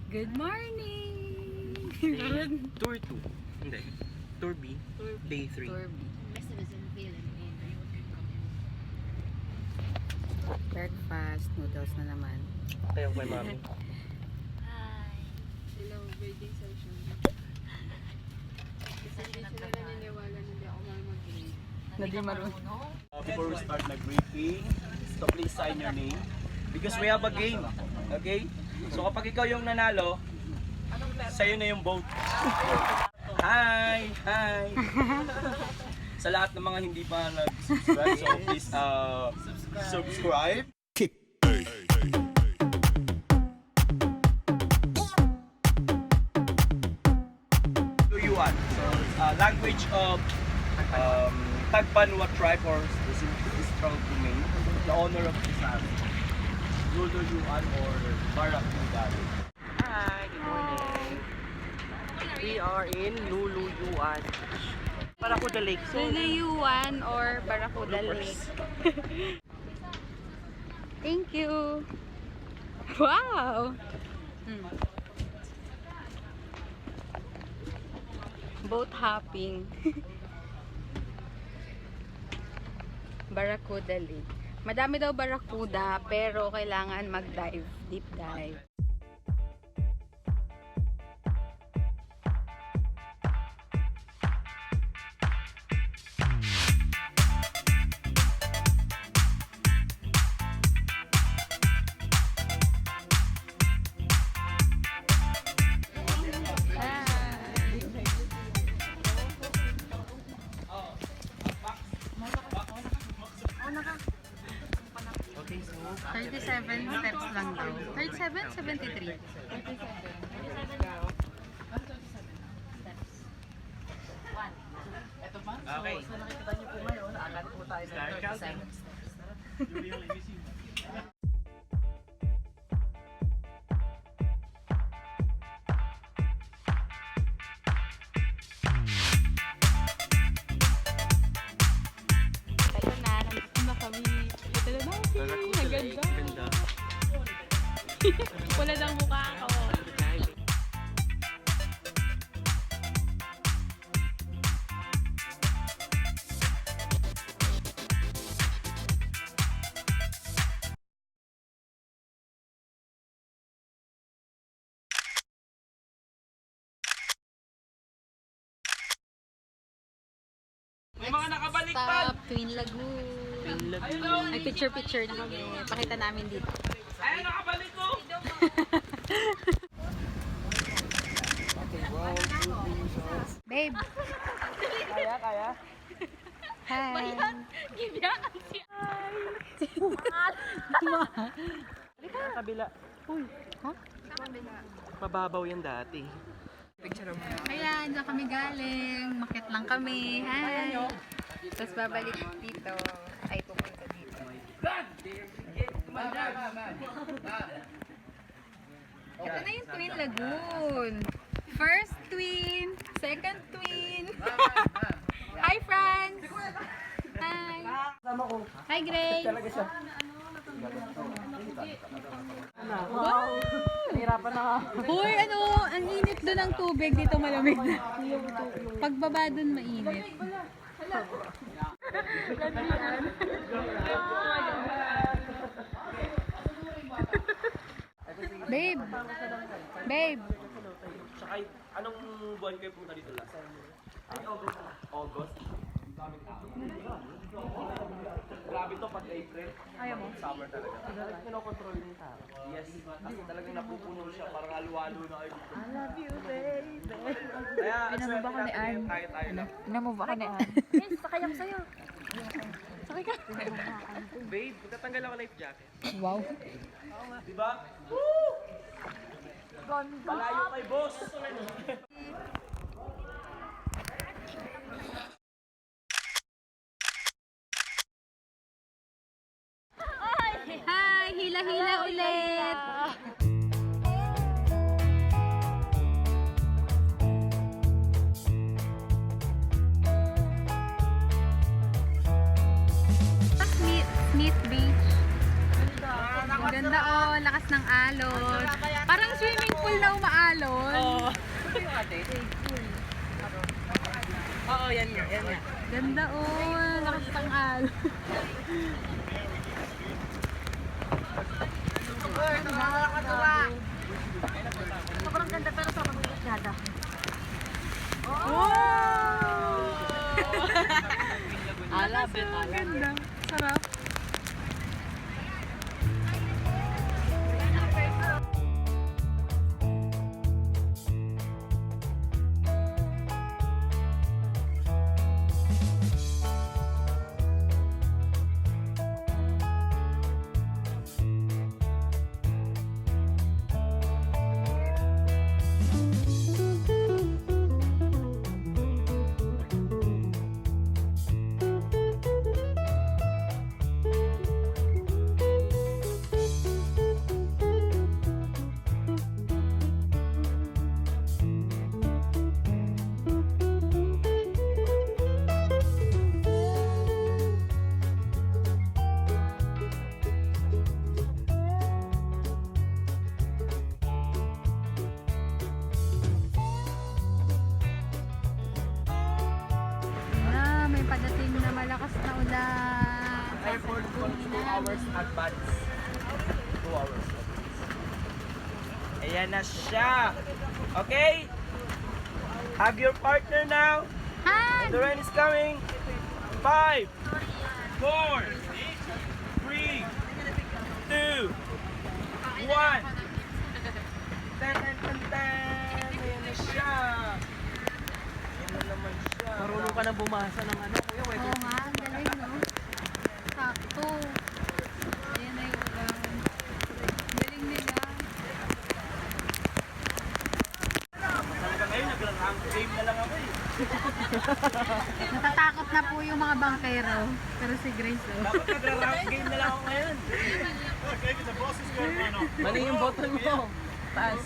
Good morning! Tour 2. Hindi. Tour B. Day 3. Tour B. Breakfast, noodles na naman. Kaya kay mami. Hi. Hello, birthday session. Kasi hindi sila naniniwala na hindi ako mag-grade. Na di marunong. Before we start my briefing, so please sign your name. Because we have a game. Okay? So kapag ikaw yung nanalo, sa'yo na yung vote. Hi! Hi! Sa lahat ng mga hindi pa nag-subscribe, so please subscribe. Luyuan. So language of Tagbanwa tribe or the strong domain, the honor of Islam. Luyuan or Barracuda Lake. Hi, good morning. We are in Luluyuan. Barracuda Lake. So, Luluyuan or Barracuda Lake. Thank you! Wow! Boat hopping. Barracuda Lake. Madami daw barracuda pero kailangan mag-dive, deep dive. okay, so 37 steps lang daw. 37? 73? 37. Okay. So nakikita niyo po ngayon, agad po tayo sa 37 steps. Ito na, nandito na kami. Ito na natin. Barracuda Ang Lake, ganda. ganda. Wala nang mukha ko. May mga nakabaliktad! Stop, Twin Lagoon. Ayun! Ay, picture na kami. Pakita namin dito. Ayun, nakabalik ko! Babe! Kaya? Hi! Kabila. Uy, Ha? mababaw yan dati. Ayan, dyan kami galing. Makit lang kami. Hi! Tapos babalik dito. Ay, pupunta dito. Ito na yung Twin Lagoon. First twin, second twin. Hi, Franz! Hi! Hi, Grace! Wow! Nahirapan na ka. Hoy, ano, ang init doon ng tubig. Dito malamig na. Pagbaba doon mainit. Babe! Babe! Tsaka, anong buwan kayo pumunta dito last? Ay, August. Grabe to pag April. Ayaw mo? Summer talaga. Talagang kinokontrol yung tao. Yes. Kasi talagang napupuno siya. Parang halo-halo na kayo dito. I love you, baby. Kaya, Pinamove ako ni Ann. Tayo lang. Pinamove ako ni Ann. Yes, sakay ako sa'yo. Sakay ka. Babe, magtatanggal ako life jacket. Wow. Diba? Woo! Palayo kay boss. Hi! Hila-hila ulit! Smith Beach. Ang ganda oh, lakas ng alon. Parang swimming pool na ate? Oo, yan nga, yan nga. Ganda oh, lakas pang al. Sobrang ganda pero sobrang masyada. Oh! Alabit, Ganda. Sarap. May padating na malakas na ulan. Airport for 2 hours advance. 2 hours. Ayan na siya. Okay? Have your partner now. Han! The rain is coming. 5, 4, 3, 2, 1. Tan tan tan tan. Ayan na siya. Ayan na naman siya. Marunong ka na bumasa ng ano, kuya, Oo weather. nga, ang galing no? Sakto. Ayan na yung ulan. Galing nila. Hanggang ngayon, nag-rank game na lang ako eh. Natatakot na po yung mga bangkero. Pero si Grace oh. Dapat nag-rank game na lang ako ngayon. Mali yung bottle mo. Taas.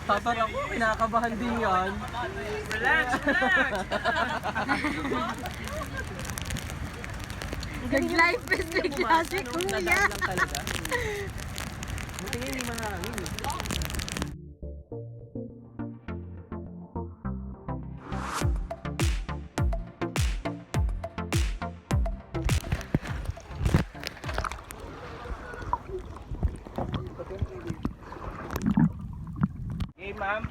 Tatar ako, pinakabahan din yan. Relax, relax. Nag-life is bigla si Kuya. Nadaan lang talaga. Buti nga hindi mahangin. Okay, ma'am.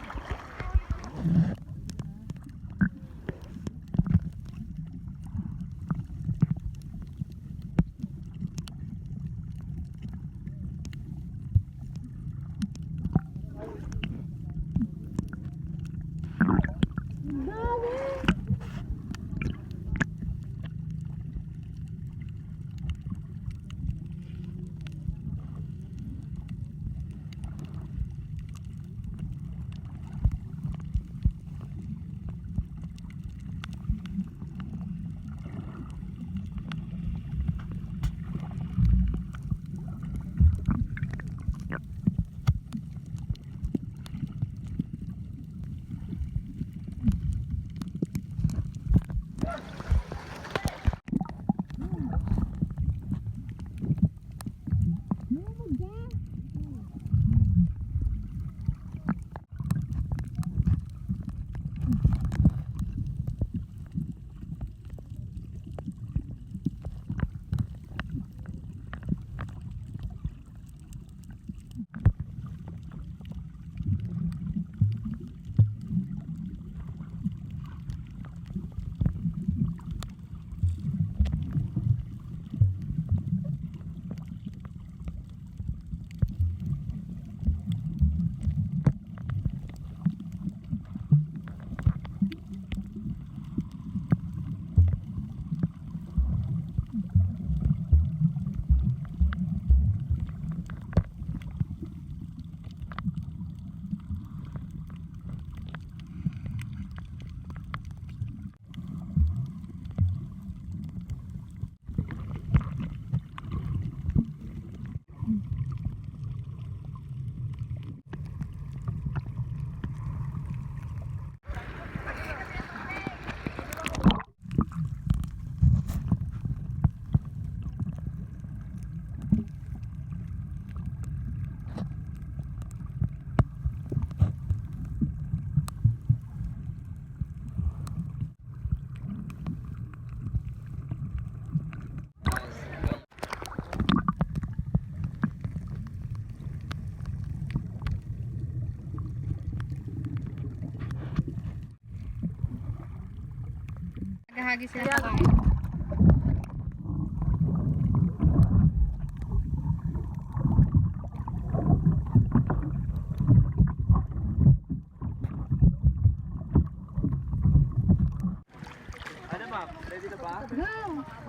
bahagi sila kakain. Ano ma'am? Ready na ba? Go!